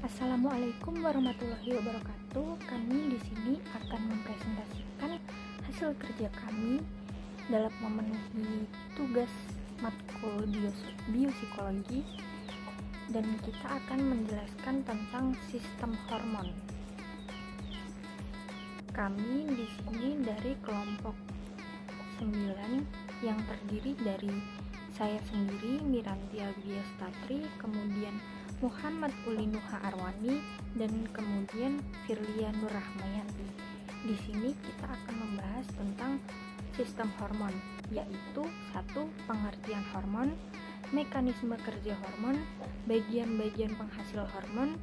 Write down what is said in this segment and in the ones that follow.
Assalamualaikum warahmatullahi wabarakatuh. Kami di sini akan mempresentasikan hasil kerja kami dalam memenuhi tugas matkul biopsikologi, dan kita akan menjelaskan tentang sistem hormon. Kami di sini dari kelompok 9 yang terdiri dari saya sendiri, Miranti Agriastatri, kemudian Muhammad Ulinuha Arwani, dan kemudian Firlia Nurrahmayanti. Di sini kita akan membahas tentang sistem hormon, yaitu 1. Pengertian hormon, mekanisme kerja hormon, bagian-bagian penghasil hormon,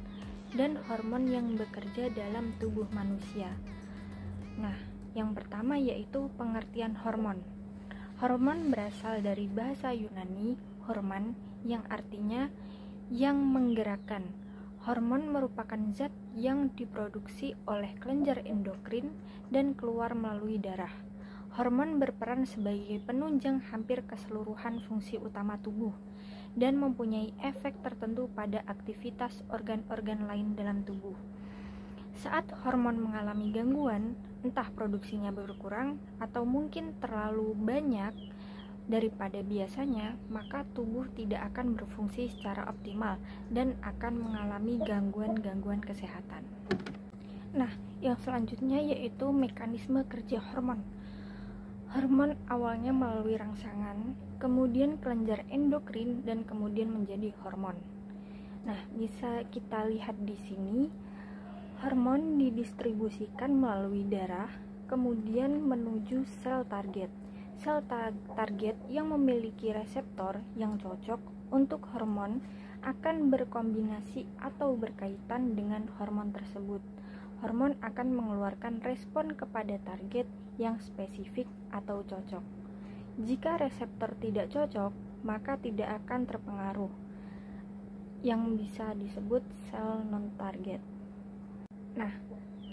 dan hormon yang bekerja dalam tubuh manusia. Nah, yang pertama yaitu pengertian hormon. Hormon berasal dari bahasa Yunani horman, yang artinya yang menggerakkan. Hormon merupakan zat yang diproduksi oleh kelenjar endokrin dan keluar melalui darah. Hormon berperan sebagai penunjang hampir keseluruhan fungsi utama tubuh dan mempunyai efek tertentu pada aktivitas organ-organ lain dalam tubuh. Saat hormon mengalami gangguan, entah produksinya berkurang atau mungkin terlalu banyak daripada biasanya, maka tubuh tidak akan berfungsi secara optimal dan akan mengalami gangguan-gangguan kesehatan. Nah, yang selanjutnya yaitu mekanisme kerja hormon. Hormon awalnya melalui rangsangan, kemudian kelenjar endokrin, dan kemudian menjadi hormon. Nah, bisa kita lihat di sini, hormon didistribusikan melalui darah, kemudian menuju sel target. Sel target yang memiliki reseptor yang cocok untuk hormon akan berkombinasi atau berkaitan dengan hormon tersebut. Hormon akan mengeluarkan respon kepada target yang spesifik atau cocok. Jika reseptor tidak cocok, maka tidak akan terpengaruh, yang bisa disebut sel non-target. Nah,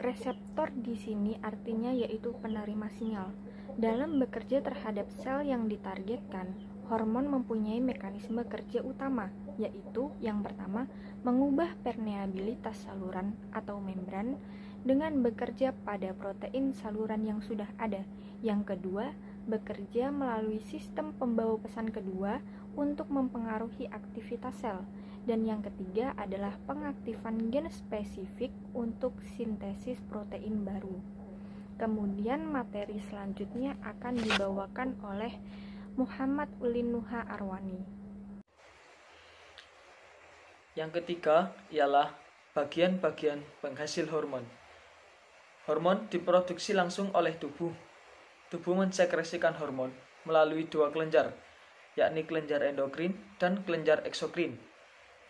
reseptor di sini artinya yaitu penerima sinyal. Dalam bekerja terhadap sel yang ditargetkan, hormon mempunyai mekanisme kerja utama, yaitu yang pertama, mengubah permeabilitas saluran atau membran dengan bekerja pada protein saluran yang sudah ada. Yang kedua, bekerja melalui sistem pembawa pesan kedua untuk mempengaruhi aktivitas sel. Dan yang ketiga adalah pengaktifan gen spesifik untuk sintesis protein baru. Kemudian materi selanjutnya akan dibawakan oleh Muhammad Ulinuha Arwani. Yang ketiga ialah bagian-bagian penghasil hormon. Hormon diproduksi langsung oleh tubuh. Tubuh mensekresikan hormon melalui dua kelenjar, yakni kelenjar endokrin dan kelenjar eksokrin.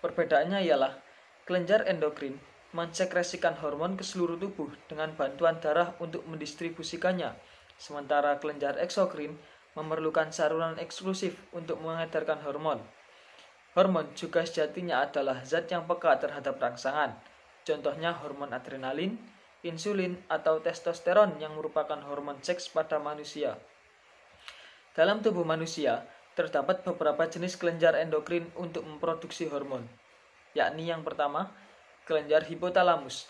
Perbedaannya ialah kelenjar endokrin mensekresikan hormon ke seluruh tubuh dengan bantuan darah untuk mendistribusikannya, sementara kelenjar eksokrin memerlukan saluran eksklusif untuk mengedarkan hormon. Hormon juga sejatinya adalah zat yang peka terhadap rangsangan, contohnya hormon adrenalin, insulin, atau testosteron yang merupakan hormon seks pada manusia. Dalam tubuh manusia, terdapat beberapa jenis kelenjar endokrin untuk memproduksi hormon, yakni yang pertama, kelenjar hipotalamus.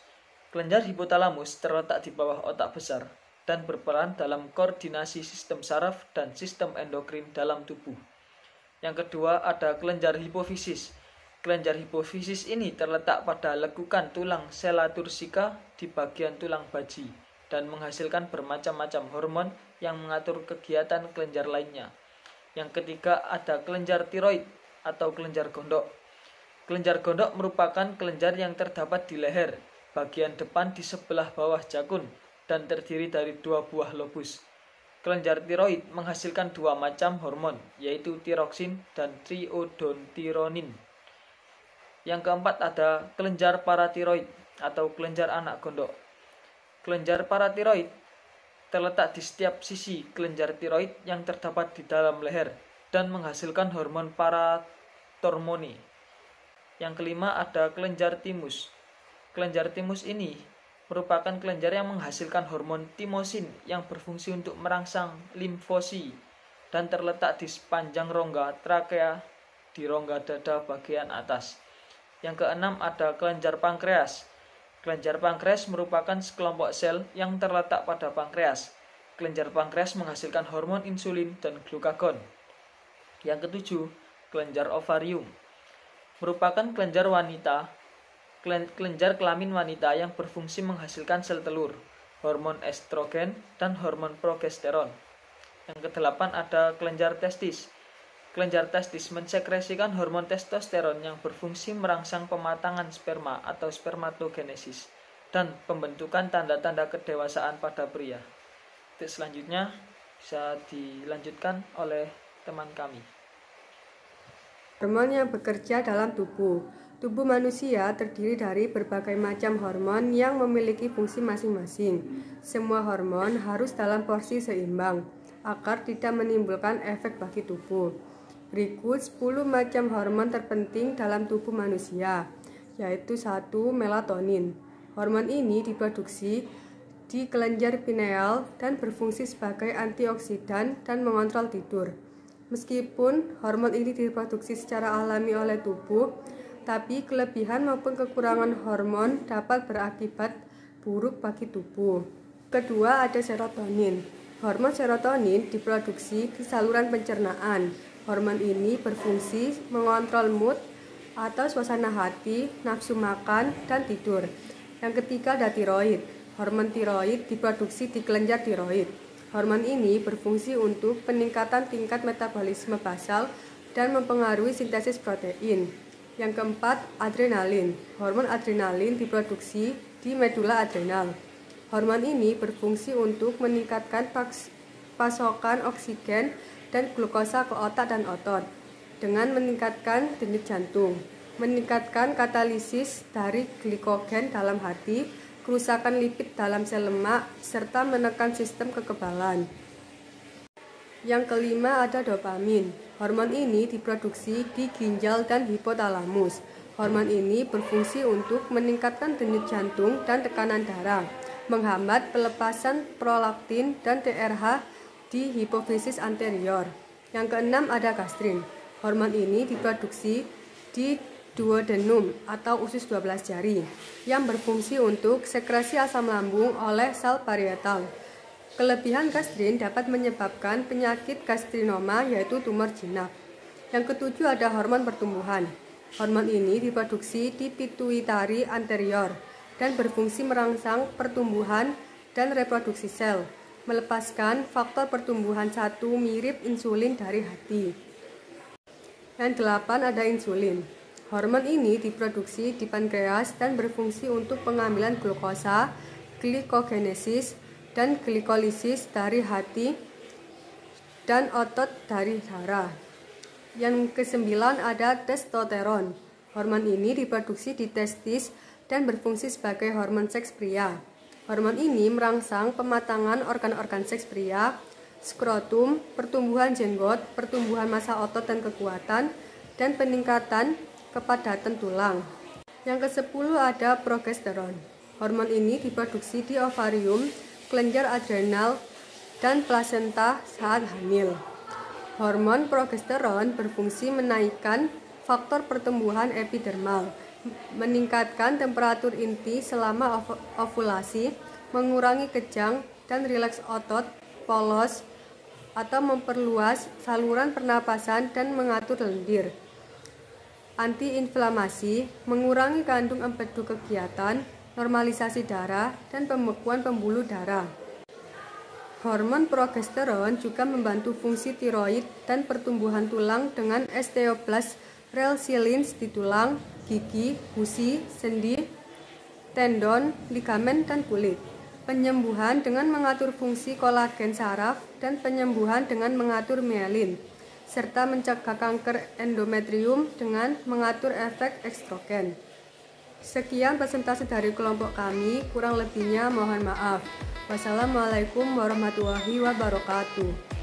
Kelenjar hipotalamus terletak di bawah otak besar dan berperan dalam koordinasi sistem saraf dan sistem endokrin dalam tubuh. Yang kedua ada kelenjar hipofisis. Kelenjar hipofisis ini terletak pada lekukan tulang sella tursika di bagian tulang baji dan menghasilkan bermacam-macam hormon yang mengatur kegiatan kelenjar lainnya. Yang ketiga ada kelenjar tiroid atau kelenjar gondok. Kelenjar gondok merupakan kelenjar yang terdapat di leher, bagian depan di sebelah bawah jakun, dan terdiri dari dua buah lobus. Kelenjar tiroid menghasilkan dua macam hormon, yaitu tiroksin dan triiodontironin. Yang keempat ada kelenjar paratiroid atau kelenjar anak gondok. Kelenjar paratiroid terletak di setiap sisi kelenjar tiroid yang terdapat di dalam leher dan menghasilkan hormon paratormone. Yang kelima ada kelenjar timus. Kelenjar timus ini merupakan kelenjar yang menghasilkan hormon timosin yang berfungsi untuk merangsang limfosi dan terletak di sepanjang rongga trakea di rongga dada bagian atas. Yang keenam ada kelenjar pankreas. Kelenjar pankreas merupakan sekelompok sel yang terletak pada pankreas. Kelenjar pankreas menghasilkan hormon insulin dan glukagon. Yang ketujuh, kelenjar ovarium. Merupakan kelenjar kelamin wanita yang berfungsi menghasilkan sel telur, hormon estrogen, dan hormon progesteron. Yang kedelapan ada kelenjar testis. Kelenjar testis mensekresikan hormon testosteron yang berfungsi merangsang pematangan sperma atau spermatogenesis dan pembentukan tanda-tanda kedewasaan pada pria. Tips selanjutnya bisa dilanjutkan oleh teman kami. Hormon yang bekerja dalam tubuh. Tubuh manusia terdiri dari berbagai macam hormon yang memiliki fungsi masing-masing. Semua hormon harus dalam porsi seimbang agar tidak menimbulkan efek bagi tubuh. Berikut 10 macam hormon terpenting dalam tubuh manusia, yaitu 1. Melatonin. Hormon ini diproduksi di kelenjar pineal dan berfungsi sebagai antioksidan dan mengontrol tidur. Meskipun hormon ini diproduksi secara alami oleh tubuh, tapi kelebihan maupun kekurangan hormon dapat berakibat buruk bagi tubuh. Kedua, ada serotonin. Hormon serotonin diproduksi di saluran pencernaan. Hormon ini berfungsi mengontrol mood atau suasana hati, nafsu makan, dan tidur. Yang ketiga ada tiroid. Hormon tiroid diproduksi di kelenjar tiroid. Hormon ini berfungsi untuk peningkatan tingkat metabolisme basal dan mempengaruhi sintesis protein. Yang keempat, adrenalin. Hormon adrenalin diproduksi di medula adrenal. Hormon ini berfungsi untuk meningkatkan pasokan oksigen dan glukosa ke otak dan otot dengan meningkatkan denyut jantung, meningkatkan katalisis dari glikogen dalam hati, kerusakan lipid dalam sel lemak, serta menekan sistem kekebalan. Yang kelima ada dopamin. Hormon ini diproduksi di ginjal dan hipotalamus. Hormon ini berfungsi untuk meningkatkan denyut jantung dan tekanan darah, menghambat pelepasan prolaktin dan TRH di hipofisis anterior. Yang keenam ada gastrin. Hormon ini diproduksi di duodenum atau usus 12 jari yang berfungsi untuk sekresi asam lambung oleh sel parietal. Kelebihan gastrin dapat menyebabkan penyakit gastrinoma yaitu tumor jinak. Yang ketujuh ada hormon pertumbuhan. Hormon ini diproduksi di pituitari anterior dan berfungsi merangsang pertumbuhan dan reproduksi sel, melepaskan faktor pertumbuhan 1 mirip insulin dari hati. Yang delapan ada insulin. Hormon ini diproduksi di pankreas dan berfungsi untuk pengambilan glukosa, glikogenesis, dan glikolisis dari hati dan otot dari darah. Yang kesembilan ada testosteron. Hormon ini diproduksi di testis dan berfungsi sebagai hormon seks pria. Hormon ini merangsang pematangan organ-organ seks pria, skrotum, pertumbuhan jenggot, pertumbuhan massa otot dan kekuatan, dan peningkatan kepadatan tulang. Yang ke-10 ada progesteron. Hormon ini diproduksi di ovarium, kelenjar adrenal, dan plasenta saat hamil. Hormon progesteron berfungsi menaikkan faktor pertumbuhan epidermal, meningkatkan temperatur inti selama ovulasi, mengurangi kejang dan rileks otot, polos, atau memperluas saluran pernapasan dan mengatur lendir. Antiinflamasi, mengurangi kandung empedu kegiatan, normalisasi darah, dan pembekuan pembuluh darah. Hormon progesteron juga membantu fungsi tiroid dan pertumbuhan tulang dengan osteoblast rel-silins di tulang, gigi, gusi, sendi, tendon, ligamen, dan kulit. Penyembuhan dengan mengatur fungsi kolagen saraf dan penyembuhan dengan mengatur mielin, serta mencegah kanker endometrium dengan mengatur efek estrogen. Sekian presentasi dari kelompok kami, kurang lebihnya mohon maaf. Wassalamualaikum warahmatullahi wabarakatuh.